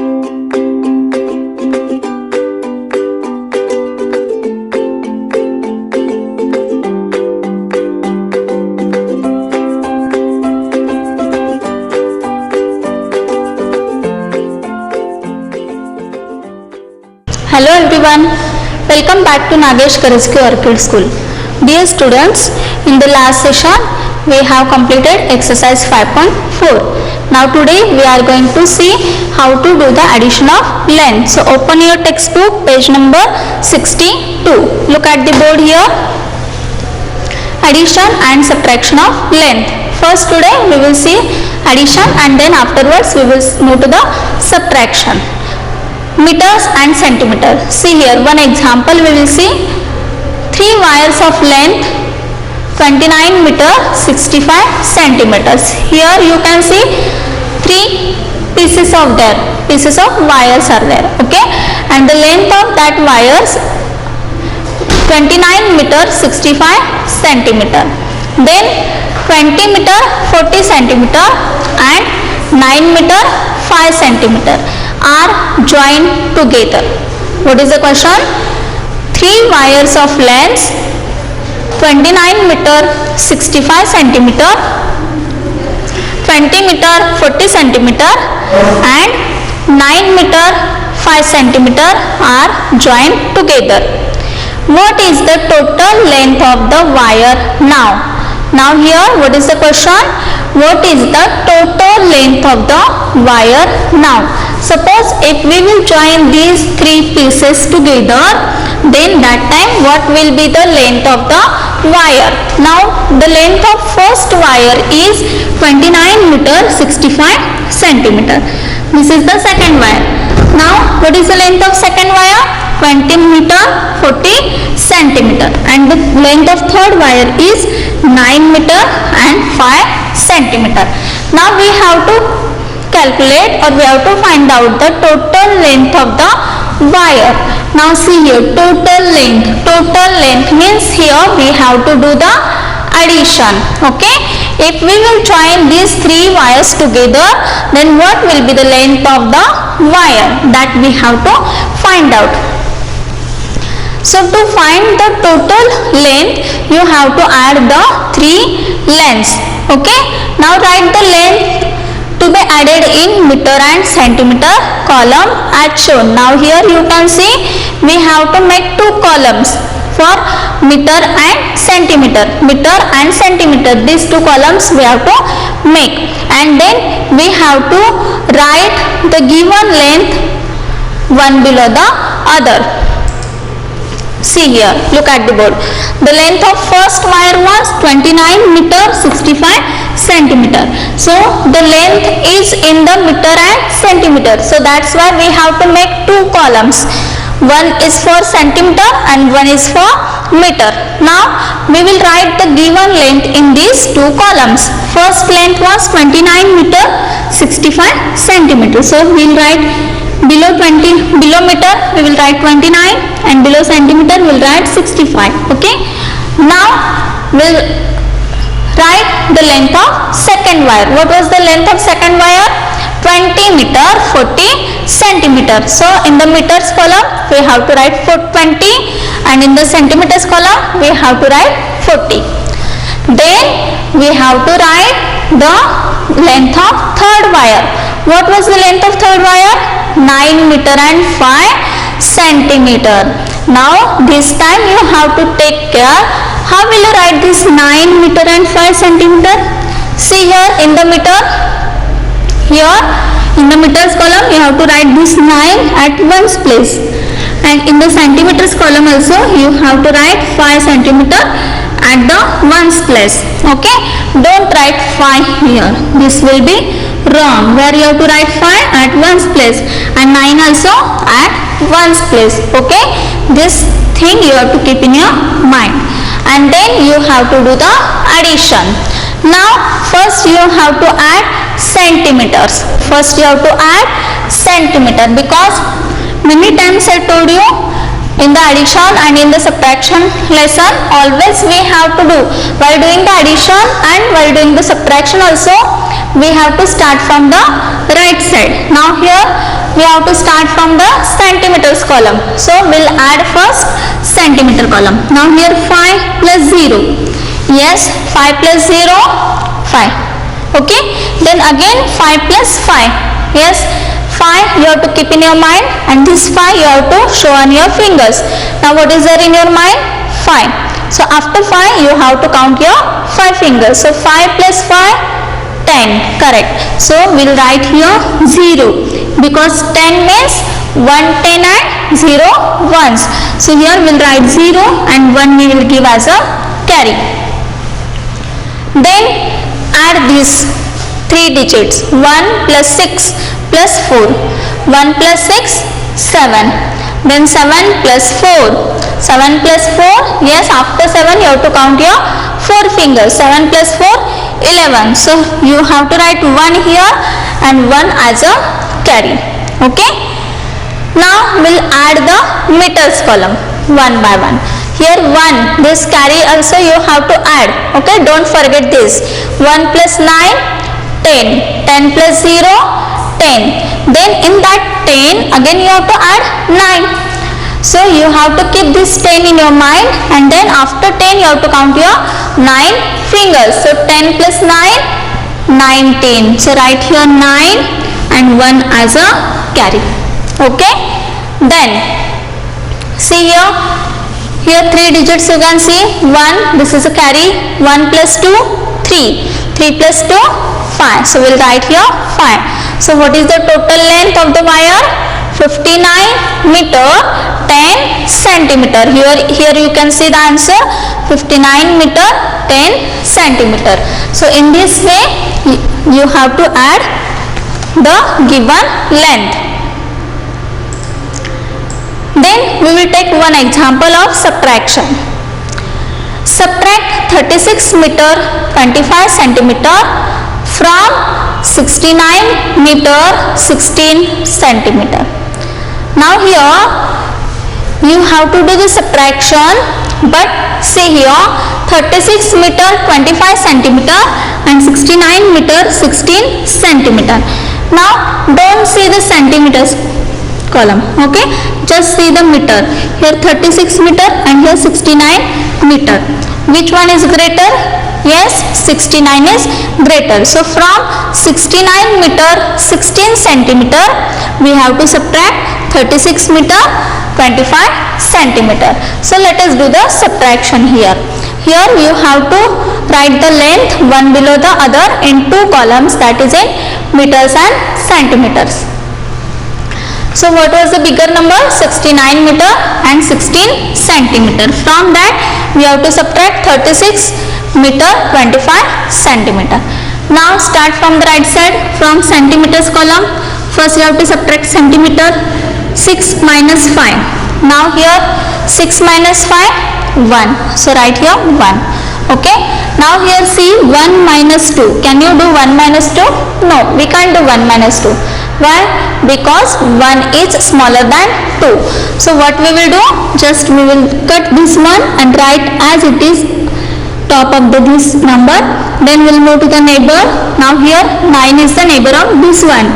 Hello everyone, welcome back to Nagesh Karajki Orchid School. Dear students, in the last session we have completed exercise 5.4. Now today we are going to see how to do the addition of length. So open your textbook, page number 62. Look at the board here. Addition and subtraction of length. First today we will see addition and then afterwards we will move to the subtraction. Meters and centimeters. See here one example we will see. 3 wires of length 29 meter 65 centimeters. Here you can see 3 pieces of wires are there. Okay, and the length of that wires 29 meter 65 centimeter. Then 20 meter 40 centimeter and 9 meter 5 centimeter are joined together. What is the question? 3 wires of length 29 meter 65 centimeter, 20 meter 40 centimeter and 9 meter 5 centimeter are joined together. What is the total length of the wire now? Now here what is the question? What is the total length of the wire now? Suppose if we will join these 3 pieces together, then that time what will be the length of the wire? Now the length of first wire is 29 meter 65 centimeter. This is the second wire. Now what is the length of second wire? 20 meter 40 centimeter, and the length of third wire is 9 meter and 5 centimeter. Now we have to calculate or we have to find out the total length of the wire. Now see here, total length means here we have to do the addition. Okay, if we will join these 3 wires together, then what will be the length of the wire? That we have to find out. So to find the total length, you have to add the 3 lengths. Okay, now write the length to be added in meter and centimeter column as shown. Now here you can see we have to make 2 columns for meter and centimeter. These 2 columns we have to make, and then we have to write the given length one below the other. See here, look at the board. The length of first wire was 29 meter 65 centimeter. So the length is in the meter and centimeter. So that's why we have to make 2 columns. One is for centimeter and one is for meter. Now we will write the given length in these 2 columns. First length was 29 meter 65 centimeter. So we will write below meter we will write 29 and below centimeter we will write 65. Okay, now we will write the length of second wire. What was the length of second wire? 20 meter 40 centimeter. So in the meters column we have to write 20 and in the centimeters column we have to write 40. Then we have to write the length of third wire. What was the length of third wire? 9 meter and 5 centimeter. Now this time you have to take care. How will you write this 9 meter and 5 centimeter? See here in the meter. Here in the meters column you have to write this 9 at ones place, and in the centimeters column also you have to write 5 centimeter at the ones place. Okay, don't write 5 here. This will be wrong, where you have to write 5 at ones place and 9 also at ones place. Okay, this thing you have to keep in your mind, and then you have to do the addition. Now first you have to add centimeters. Because many times I told you in the addition and in the subtraction lesson, always we have to do, while doing the addition and while doing the subtraction also, we have to start from the right side. Now here we have to start from the centimeters column. So we'll add first centimeter column. Now here 5 plus 0. Yes, 5 plus 0, 5. Okay. Then again 5 plus 5. Yes, 5 you have to keep in your mind, and this 5 you have to show on your fingers. Now what is there in your mind? 5. So after 5 you have to count your 5 fingers. So 5 plus 5, 10. Correct. So we'll write here 0, because 10 means 1 10 and 0 ones. So here we'll write 0 and 1 we will give as a carry. Then add these 3 digits. 1 plus 6 plus 4. 1 plus 6, 7. Then 7 plus 4. 7 plus 4. Yes, after 7 you have to count your 4 fingers. 7 plus 4, 11. So you have to write 1 here and 1 as a carry. Okay. Now we'll add the meters column one by one. Here 1, this carry also you have to add. Okay, don't forget this. 1 plus 9, 10. 10 plus 0, 10. Then in that 10 again you have to add 9. So you have to keep this 10 in your mind, and then after 10 you have to count your 9 fingers. So 10 plus 9, 19. So write here 9 and 1 as a carry. Okay. Then see here 3 digits you can see. 1, this is a carry. 1 plus 2, 3. 3 plus 2, 5. So we'll write here 5. So what is the total length of the wire? 59 meter 10 centimeter. Here you can see the answer, 59 meter 10 centimeter. So in this way you have to add the given length. Then we will take one example of subtraction. Subtract 36 meter 25 centimeter from 69 meter 16 centimeter. Now here you have to do the subtraction, but see here 36 meter 25 centimeter and 69 meter 16 centimeter. Now don't see the centimeters column. Okay, just see the meter. Here 36 meter and here 69 meter. Which one is greater? Yes, 69 is greater. So from 69 meter 16 centimeter we have to subtract 36 meter 25 centimeter. So let us do the subtraction here. Here you have to write the length one below the other in 2 columns, that is in meters and centimeters. So what was the bigger number? 69 meter and 16 centimeter. From that we have to subtract 36 meter 25 centimeter. Now start from the right side, from centimeters column. First you have to subtract centimeter. 6 minus 5. Now here 6 minus 5, 1. So write here 1. Okay. Now here see 1 minus 2. Can you do 1 minus 2? No, we can't do 1 minus 2. Why? Because 1 is smaller than 2. So what we will do? Just we will cut this one and write as it is top of this number. Then we will move to the neighbor. Now here 9 is the neighbor of this one.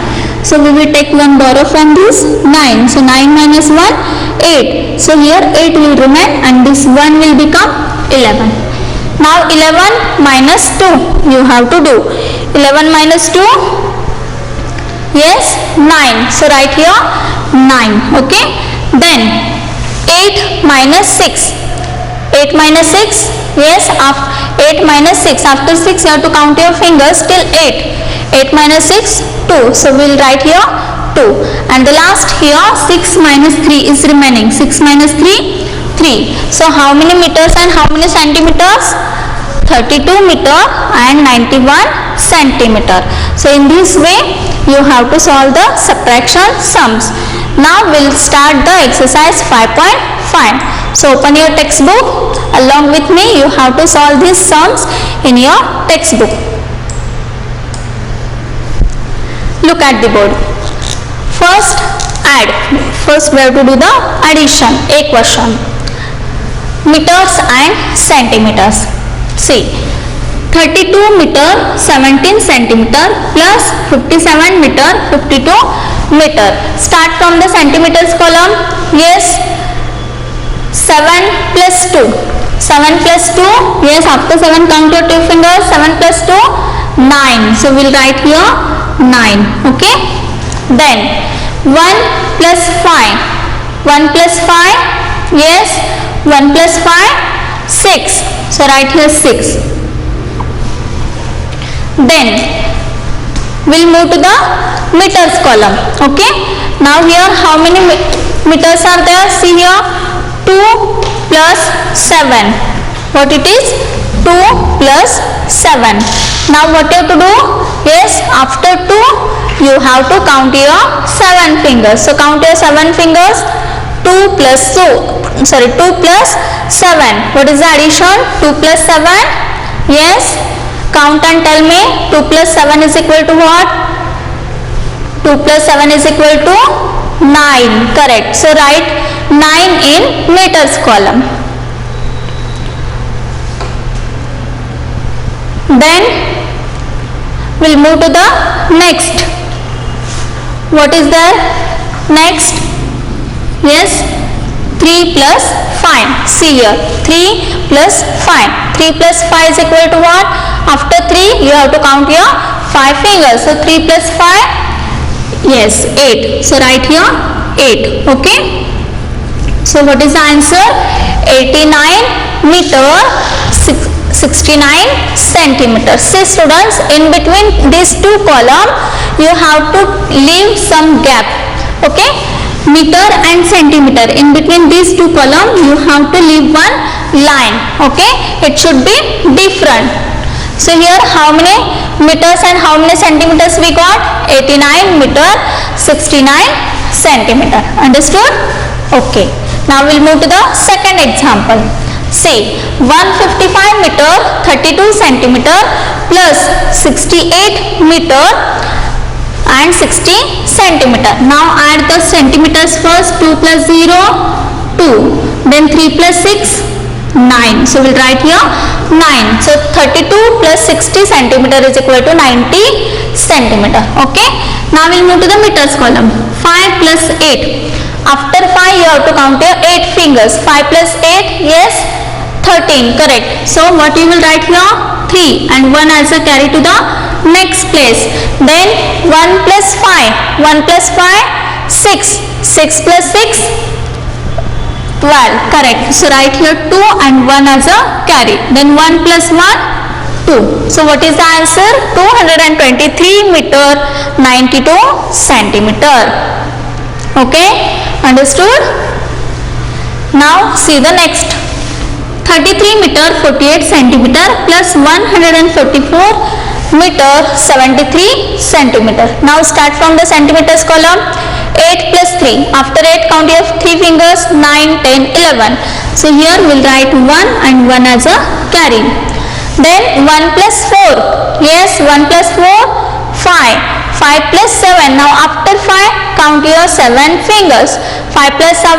So we will take one borrow from this 9. So 9 minus 1, 8. So here 8 will remain and this 1 will become 11. Now 11 minus 2 you have to do. 11 minus 2, yes, 9. So write here 9. Okay. Then 8 minus 6. 8 minus 6, yes, 8 minus 6. After 6 you have to count your fingers till 8. 8 minus 6, 2. So we will write here 2. And the last here 6 minus 3 is remaining. 6 minus 3, 3. So how many meters and how many centimeters? 32 meter and 91 centimeter. So in this way you have to solve the subtraction sums. Now we'll start the exercise 5.5. So open your textbook. Along with me you have to solve these sums in your textbook. Look at the board. First add. First we have to do the addition. A question. Meters and centimeters. See, 32 meter 17 centimeter plus 57 meter 52 meter. Start from the centimeters column. Yes, 7 plus 2. 7 plus 2. Yes, after 7 count your 2 fingers. 7 plus 2, 9. So we'll write here 9. Okay. Then 1 plus 5. 1 plus 5. Yes, 1 plus 5, 6. So write here 6. Then we'll move to the meters column. Okay. Now here how many meters are there? See here, 2 plus 7. What it is? 2 plus 7. Now what you have to do? Yes, after 2 you have to count your 7 fingers. So count your 7 fingers. 2 plus 2 plus 7. What is the addition? 2 plus 7. Yes, count and tell me. 2 plus 7 is equal to what? 2 plus 7 is equal to 9. Correct. So write 9 in meters column. Then we'll move to the next. What is there next? Yes, 3 plus 5. See here, 3 plus 5. 3 plus 5 is equal to what? After 3 you have to count your 5 fingers. So 3 plus 5, yes, 8. So write here 8. Okay. So what is the answer? 89 meter 69 centimeters. See students, in between these two columns you have to leave some gap. Okay, meter and centimeter, in between these two columns you have to leave one line. Okay, it should be different. So here how many meters and how many centimeters we got? 89 meter 69 centimeter. Understood? Okay. Now we'll move to the second example. Say 155 meter 32 centimeter plus 68 meter and 60 centimeter. Now add the centimeters first. 2 plus 0, 2. Then 3 plus 6, 9. So we'll write here 9. So 32 plus 60 centimeter is equal to 90 centimeter. Okay. Now we'll move to the meters column. 5 plus 8. After 5 you have to count your 8 fingers. 5 plus 8, yes, 13. Correct. So what you will write here? 3 and 1 as a carry to the next place. Then 1 plus 5. 1 plus 5, 6. 6 plus 6, 12. Correct. So write here 2 and 1 as a carry. Then 1 plus 1, 2. So what is the answer? 223 meter 92 centimeter. Okay. Understood? Now see the next. 33 meter 48 centimeter plus 144 meter 73 centimeter. Now start from the centimeters column. 8 plus 3. After 8 count your 3 fingers. 9, 10, 11. So here we'll write 1 and 1 as a carry. Then 1 plus 4. Yes, 1 plus 4, 5. 5 plus 7. Now after 5 count your 7 fingers. 5 plus 7,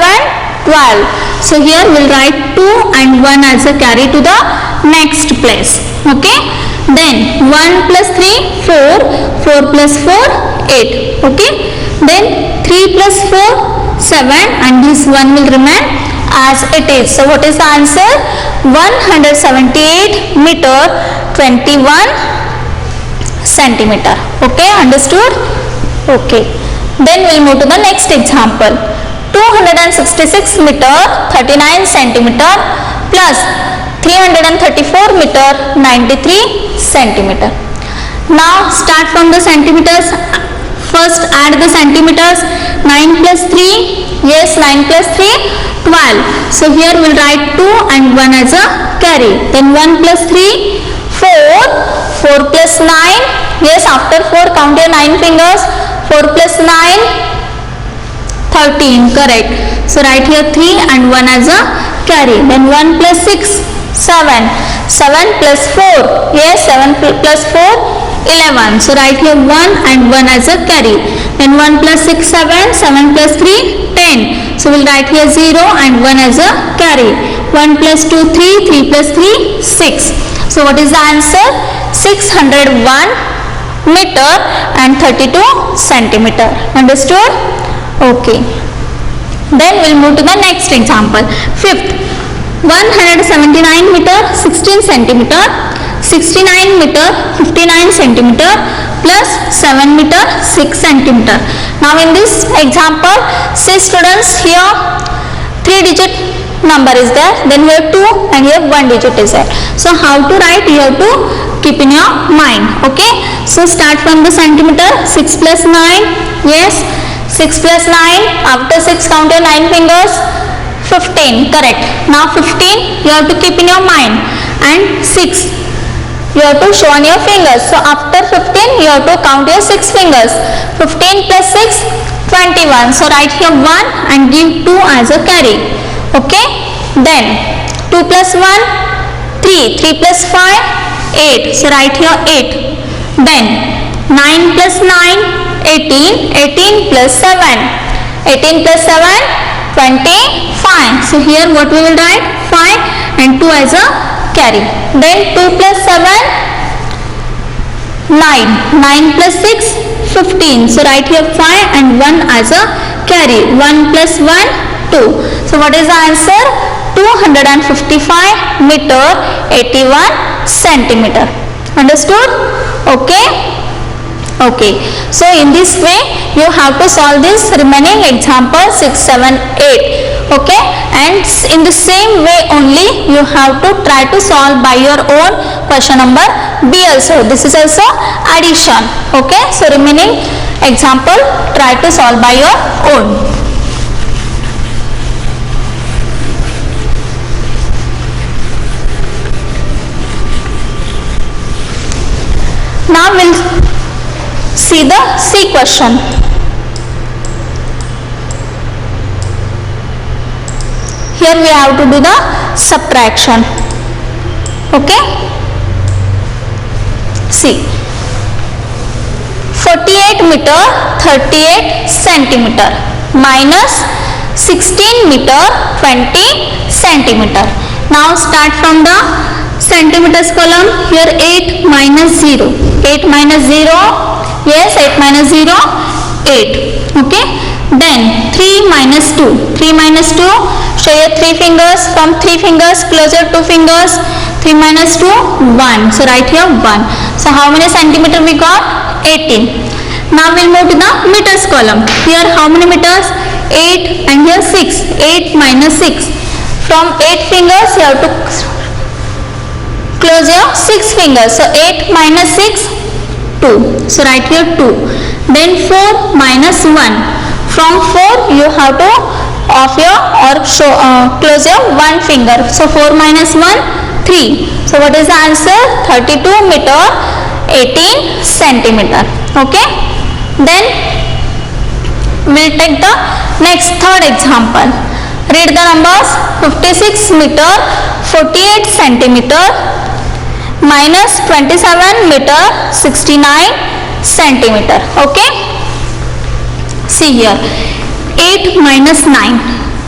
12. So here we'll write 2 and 1 as a carry to the next place. Okay. Then 1 plus 3, 4. 4 plus 4, 8. Okay. Then 3 plus 4, 7 and this 1 will remain as it is. So what is the answer? 178 meter 21 centimeter. Okay. Understood? Okay. Then we'll move to the next example. 266 meter 39 centimeter plus 334 meter 93 centimeter. Now start from the centimeters. First add the centimeters. 9 plus 3, yes, 9 plus 3, 12. So here we'll write 2 and 1 as a carry. Then 1 plus 3, 4. 4 plus 9, yes, after 4 count your 9 fingers. 4 plus 9, 13. Correct. So write here 3 and 1 as a carry. Then 1 plus 6, 7. 7 plus 4, yes, 7 plus 4, 11. So write here 1 and 1 as a carry. Then 1 plus 6, 7. 7 plus 3, 10. So we'll write here 0 and 1 as a carry. 1 plus 2, 3. 3 plus 3, 6. So what is the answer? 601 meter and 32 centimeter. Understood? Okay. Then we'll move to the next example. Fifth, 179 meter 16 centimeter, 69 meter 59 centimeter plus 7 meter 6 centimeter. Now in this example, see students, here 3-digit number is there, then we have 2 and here 1 digit is there. So how to write, you have to keep in your mind. Okay, so start from the centimeter. 6 plus 9, yes, 6 plus 9, after 6 count your 9 fingers, 15, correct. Now 15 you have to keep in your mind, and 6 you have to show on your fingers. So after 15 you have to count your 6 fingers. 15 plus 6, 21. So write here 1 and give 2 as a carry. Okay, then 2 plus 1, 3, 3 plus 5, 8. So write here 8. Then 9 plus 9, 18, 18 plus 7, 18 plus 7, 25. So here what we will write, 5 and 2 as a carry. Then 2 plus 7, 9, 9 plus 6, 15. So write here 5 and 1 as a carry. 1 plus 1, 2. So what is the answer? 255 meter 81 centimeter. Understood? Okay. Okay, so in this way you have to solve this remaining example 6, 7, 8. Okay, and in the same way only you have to try to solve by your own question number B also. This is also addition. Okay, so remaining example try to solve by your own. Now we'll see the C question. Here we have to do the subtraction. Okay. See. 48 meter 38 centimeter minus 16 meter 20 centimeter. Now start from the centimeters column. Here 8 minus 0. 8 minus 0. Yes, 8 minus 0, 8. Okay. Then 3 minus 2. 3 minus 2. Show your 3 fingers. From 3 fingers, close your 2 fingers. 3 minus 2, 1. So write here 1. So how many centimeter we got? 18. Now we'll move to the meters column. Here how many meters? 8 and here 6. 8 minus 6. From 8 fingers you have to close your 6 fingers. So 8 minus 6, 2. So write here 2. Then 4 minus 1. From 4 you have to off your or show, close your 1 finger. So 4 minus 1, 3. So what is the answer? 32 meter 18 centimeter. Okay. Then we'll take the next third example. Read the numbers. 56 meter 48 centimeter minus 27 meter 69 centimeter. Okay. See here. 8 minus 9.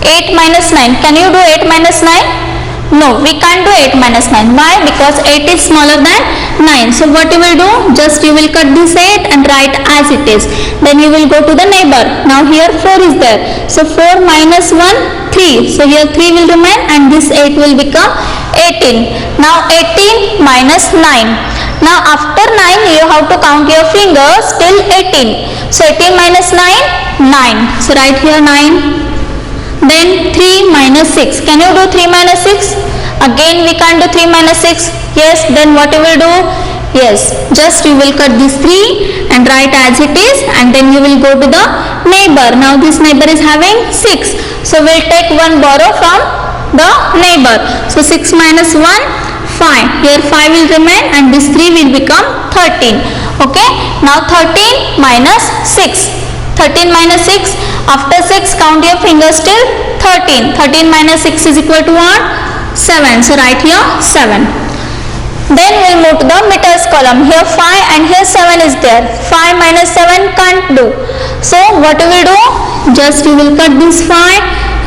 8 minus 9. Can you do 8 minus 9? No, we can't do 8 minus 9. Why? Because 8 is smaller than 9. So what you will do? Just you will cut this 8 and write as it is. Then you will go to the neighbor. Now here 4 is there. So 4 minus 1, 3. So here 3 will remain and this 8 will become 18. Now 18 minus 9. Now after 9 you have to count your fingers till 18. So 18 minus 9, 9. So write here 9. Then 3 minus 6. Can you do 3 minus 6? Again we can't do 3 minus 6. Yes, then what you will do? Yes, just you will cut this 3 and write as it is and then you will go to the neighbor. Now this neighbor is having 6. So we'll take one borrow from the neighbor. So 6 minus 1, 5. Here 5 will remain and this 3 will become 13. Okay. Now 13 minus 6. 13 minus 6. After 6 count your fingers till 13. 13 minus 6 is equal to what? 7. So write here 7. Then we'll move to the meters column. Here 5 and here 7 is there. 5 minus 7 can't do. So what you will do? Just you will cut this 5,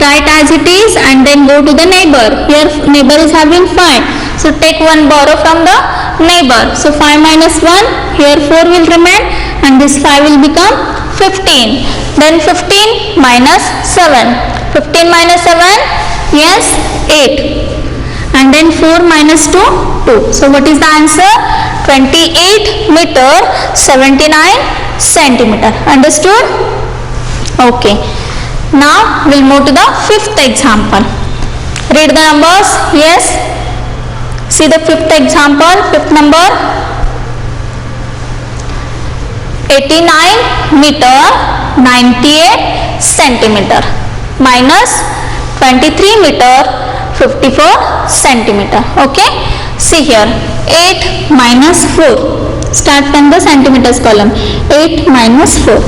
write as it is and then go to the neighbor. Here neighbor is having 5. So take one borrow from the neighbor. So 5 minus 1, here 4 will remain and this 5 will become 15. Then 15 minus 7. 15 minus 7, yes, 8. And then 4 minus 2, 2. So what is the answer? 28 meter 79 centimeter. Understood? Okay. Now we'll move to the fifth example. Read the numbers. Yes. See the fifth example. Fifth number. 89 meter 98 centimeter minus 23 meter 54 centimeter. Okay. See here. 8 minus 4. Start from the centimeters column. 8 minus 4.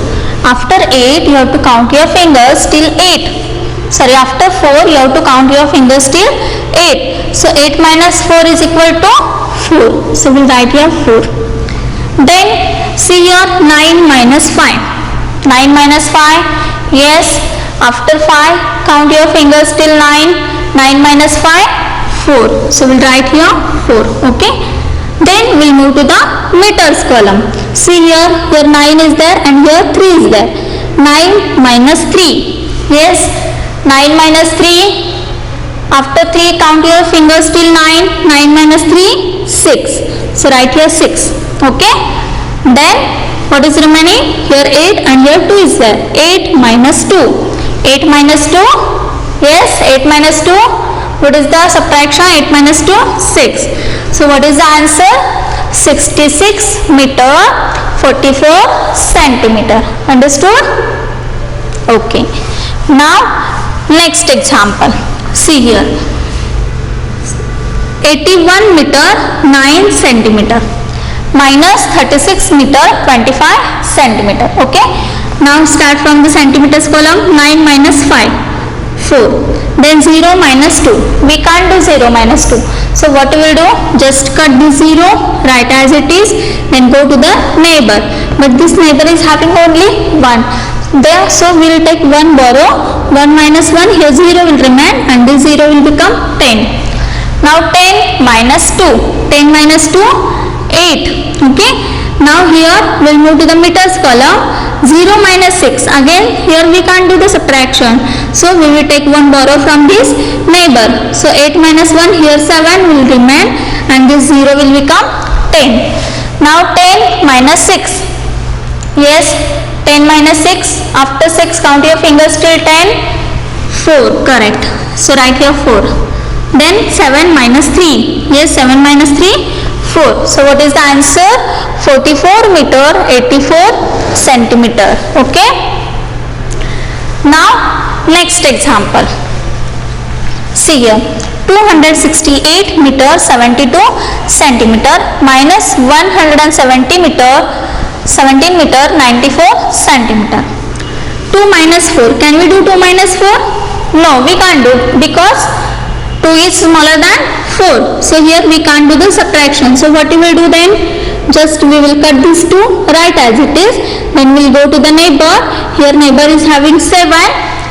After 8 you have to count your fingers till 8. Sorry, after 4 you have to count your fingers till 8. So 8 minus 4 is equal to 4. So we'll write here 4. Then see here 9 minus 5. 9 minus 5. Yes, after 5 count your fingers till 9. 9 minus 5, 4. So we'll write here 4. Okay. Then we'll move to the meters column. See here 9 is there and here 3 is there. 9 minus 3. Yes, 9 minus 3. After 3 count your fingers till 9. 9 minus 3, 6. So write here 6. Okay. Then what is remaining? Here 8 and here 2 is there. 8 minus 2. 8 minus 2. Yes, 8 minus 2. What is the subtraction? 8 minus 2, 6. So what is the answer? 66 meter 44 centimeter. Understood? Okay. Now next example. See here. 81 meter 9 centimeter minus 36 meter 25 centimeter. Okay. Now start from the centimeters column. 9 minus 5. 4. Then 0 minus 2. We can't do 0 minus 2. So what we will do? Just cut the 0, write as it is, then go to the neighbor. But this neighbor is having only 1. There, so we will take 1 borrow. 1 minus 1, here 0 will remain and this 0 will become 10. Now 10 minus 2. 10 minus 2, 8. Okay. Now here we will move to the meters column. 0 minus 6. Again here we can't do the subtraction. So we will take 1 borrow from this neighbor. So 8 minus 1, here 7 will remain and this 0 will become 10. Now 10 minus 6. Yes, 10 minus 6. After 6 count your fingers till 10. 4. Correct. So write here 4. Then 7 minus 3. Yes, 7 minus 3. 4. So what is the answer? 44 meter 84 centimeter. Okay. Now next example. See here. 268 meter 72 centimeter minus 170 meter 17 meter 94 centimeter. 2 minus 4. Can we do 2 minus 4? No, we can't do because 2 is smaller than 4. So here we can't do the subtraction. So what we will do then? Just we will cut this 2, write as it is. Then we will go to the neighbor. Here neighbor is having 7.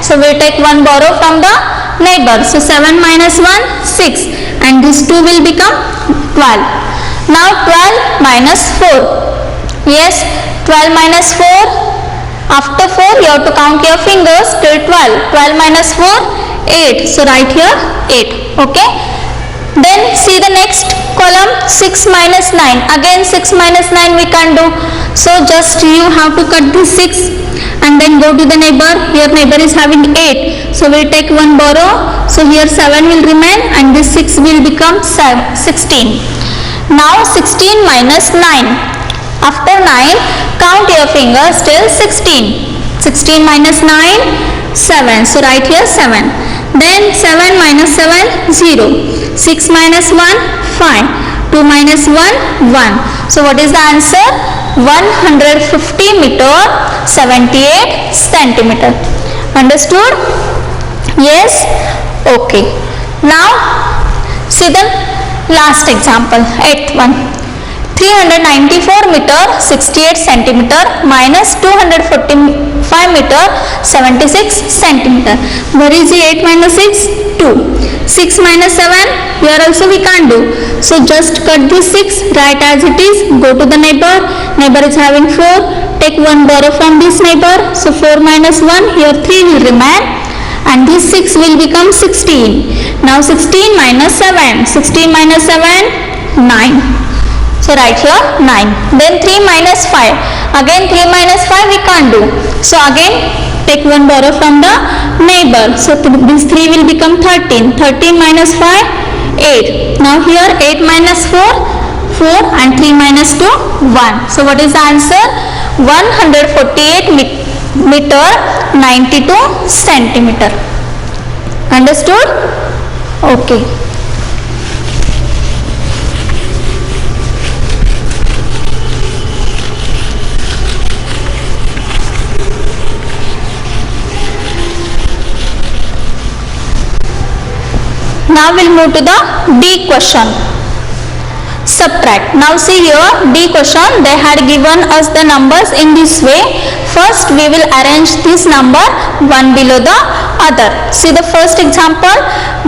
So we will take 1 borrow from the neighbor. So 7 minus 1, 6. And this 2 will become 12. Now 12 minus 4. Yes, 12 minus 4. After 4 you have to count your fingers till 12. 12 minus 4, 8. So write here 8. Okay. Then see the next column. 6 minus 9. Again 6 minus 9 we can't do. So just you have to cut this 6 and then go to the neighbor. Here neighbor is having 8. So we'll take 1 borrow. So here 7 will remain and this 6 will become 16. Now 16 minus 9. After 9 count your fingers till 16. 16 minus 9, 7. So write here 7. Then 7 minus 7, 0. 6 minus 1, 5. 2 minus 1, 1. So what is the answer? 150 meter 78 centimeter. Understood? Yes? Okay. Now see the last example, 8th one. 394 meter 68 centimeter minus 245 meter 76 centimeter. Where is the 8 minus 6? 2. 6 minus 7, here also we can't do. So just cut this 6, write as it is, go to the neighbor. Neighbor is having 4, take 1 borrow from this neighbor. So 4 minus 1, here 3 will remain, and this 6 will become 16. Now 16 minus 7, 16 minus 7, 9. So write here 9. Then 3 minus 5, again 3 minus 5 we can't do. So again take 1 borrow from the neighbor. So this 3 will become 13. 13 minus 5, 8. Now here 8 minus 4, 4, and 3 minus 2, 1. So what is the answer? 148 meter 92 centimeter. Understood? Okay. Now we'll move to the D question. Subtract. Now see here, D question, they had given us the numbers in this way. First we will arrange this number one below the other. See the first example,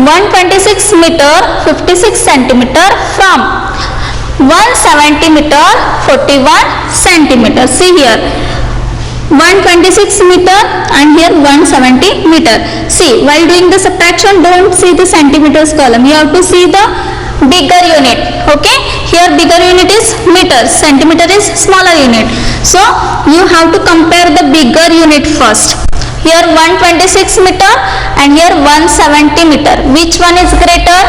126 meter 56 centimeter from 170 meter 41 centimeter. See here, 126 meter and here 170 meter. See, while doing the subtraction, don't see the centimeters column. You have to see the bigger unit. Okay, here bigger unit is meters, centimeter is smaller unit. So you have to compare the bigger unit first. Here 126 meter and here 170 meter. Which one is greater?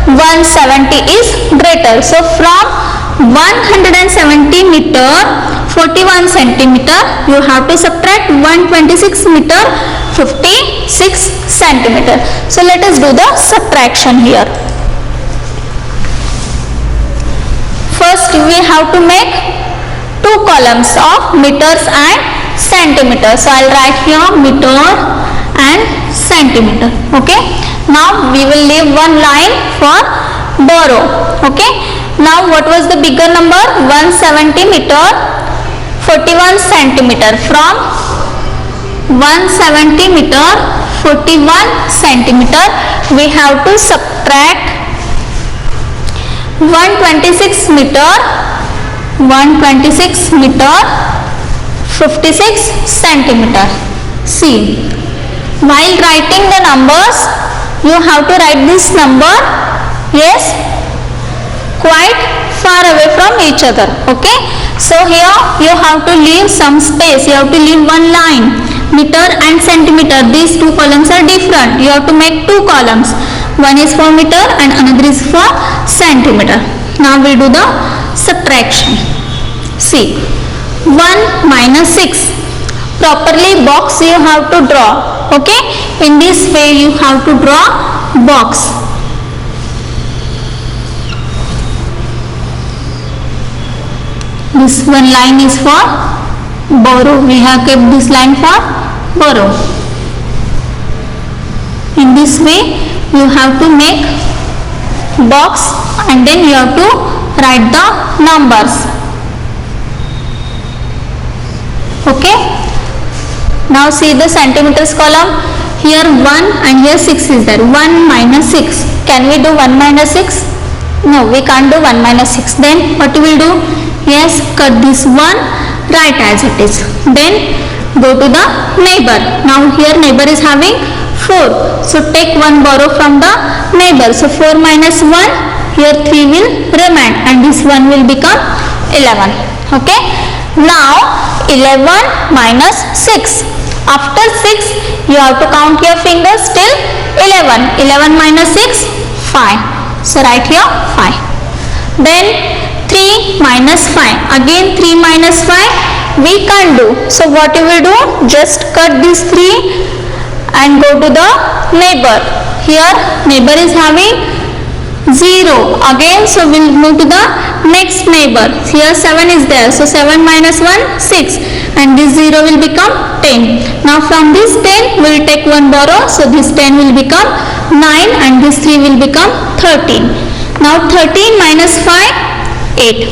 170 is greater. So from 170 meter 41 centimeter, you have to subtract 126 meter 56 centimeter. So let us do the subtraction here. First we have to make two columns of meters and centimeters. So I'll write here meter and centimeter. Okay. Now we will leave one line for borrow. Okay. Now what was the bigger number? 170 meter 41 centimeter. From 170 meter 41 centimeter, we have to subtract 126 meter 56 centimeter. See, while writing the numbers, you have to write this number, yes, quite far away from each other. Okay, so here you have to leave some space. You have to leave one line. Meter and centimeter, these two columns are different. You have to make two columns. One is for meter and another is for centimeter. Now we do the subtraction. See, 1 minus 6. Properly box you have to draw. Okay, in this way you have to draw box. This one line is for borrow. We have kept this line for borrow. In this way you have to make box and then you have to write the numbers. Okay. Now see the centimeters column. Here 1 and here 6 is there. 1 minus 6. Can we do 1 minus 6? No, we can't do 1 minus 6. Then what we will do? Yes, cut this one, write as it is. Then go to the neighbor. Now here neighbor is having 4. So take 1 borrow from the neighbor. So 4 minus 1, here 3 will remain and this 1 will become 11. Okay. Now 11 minus 6. After 6 you have to count your fingers till 11. 11 minus 6, 5. So write here 5. Then 3 minus 5. Again 3 minus 5 we can't do. So what you will do? Just cut this 3 and go to the neighbor. Here neighbor is having 0. Again, so we'll move to the next neighbor. Here 7 is there. So 7 minus 1, 6. And this 0 will become 10. Now from this 10 we'll take 1 borrow. So this 10 will become 9 and this 3 will become 13. Now 13 minus 5, 8.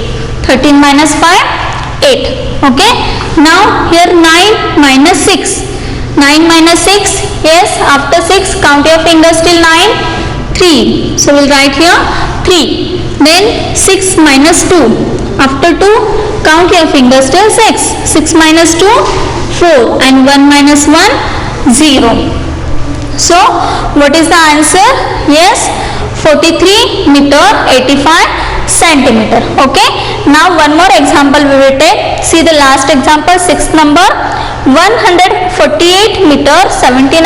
13 minus 5, 8. Okay. Now here 9 minus 6. 9 minus 6. Yes, after 6 count your fingers till 9. 3. So we'll write here 3. Then 6 minus 2. After 2, count your fingers till 6. 6 minus 2, 4. And 1 minus 1, 0. So what is the answer? Yes, 43 meter 85 centimeter. Okay. Now one more example we will take. See the last example, 6th number, 148 meter 79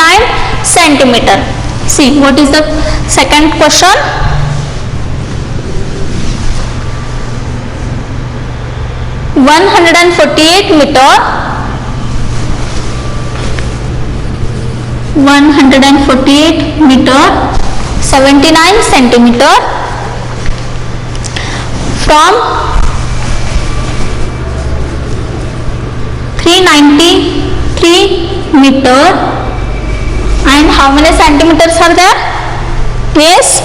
centimeter. See what is the second question. One hundred and 48 meter 79 centimeter from 393 meter, and how many centimeters are there? Yes,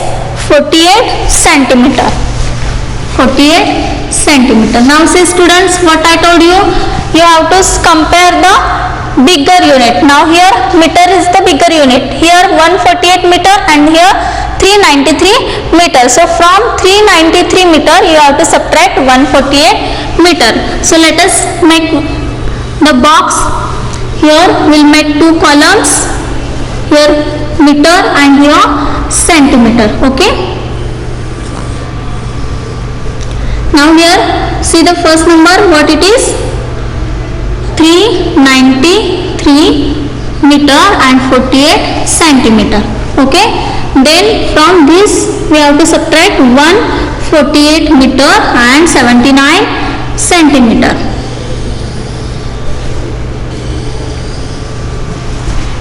48 centimeter. 48 centimeter. Now see students, what I told you, you have to compare the bigger unit. Now here meter is the bigger unit. Here 148 meter and here 393 meter. So from 393 meter you have to subtract 148 meter. So let us make the box. Here we'll make two columns. Here meter and here centimeter. Okay. Now here see the first number, what it is? 393 meter and 48 centimeter. Okay. Then from this we have to subtract 148 meter and 79 centimeter.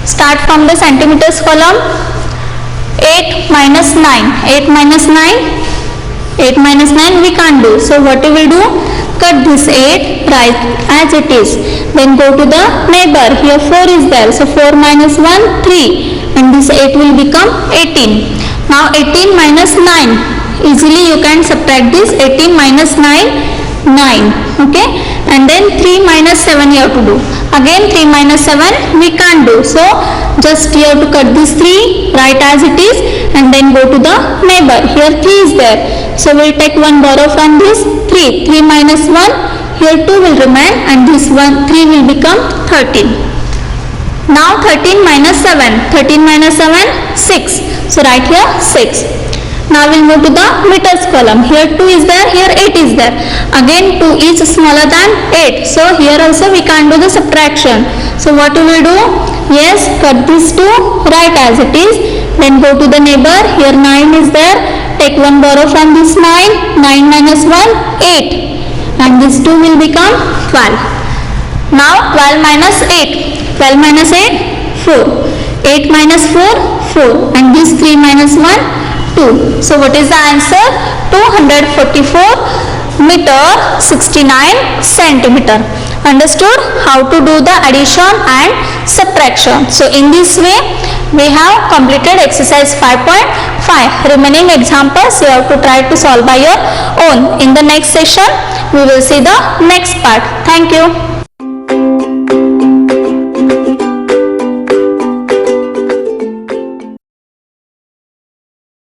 Start from the centimeters column. 8 minus 9. 8 minus 9. 8 minus 9 we can't do. So what we will do? Cut this 8 right as it is. Then go to the neighbor. Here 4 is there. So 4 minus 1, 3. And this 8 will become 18. Now 18 minus 9. Easily you can subtract this. 18 minus 9, 9. Okay. And then 3 minus 7 you have to do. Again 3 minus 7 we can't do. So just you have to cut this 3 right as it is. And then go to the neighbor. Here 3 is there. So we will take one borrow from this 3. 3 minus 1. Here 2 will remain and this 1 3 will become 13. Now 13 minus 7. 13 minus 7, 6. So write here 6. Now we will move to the meters column. Here 2 is there, here 8 is there. Again 2 is smaller than 8. So here also we can't do the subtraction. So what we will do? Yes, cut this 2 right as it is. Then go to the neighbor. Here 9 is there. Take one borrow from this 9. 9 minus 1, 8. And this 2 will become 12. Now 12 minus 8. 12 minus 8, 4. 8 minus 4, 4. And this 3 minus 1, 2. So what is the answer? 244 meter 69 centimeter. Understood how to do the addition and subtraction. So in this way we have completed exercise 5.5. Remaining examples you have to try to solve by your own. In the next session we will see the next part. Thank you.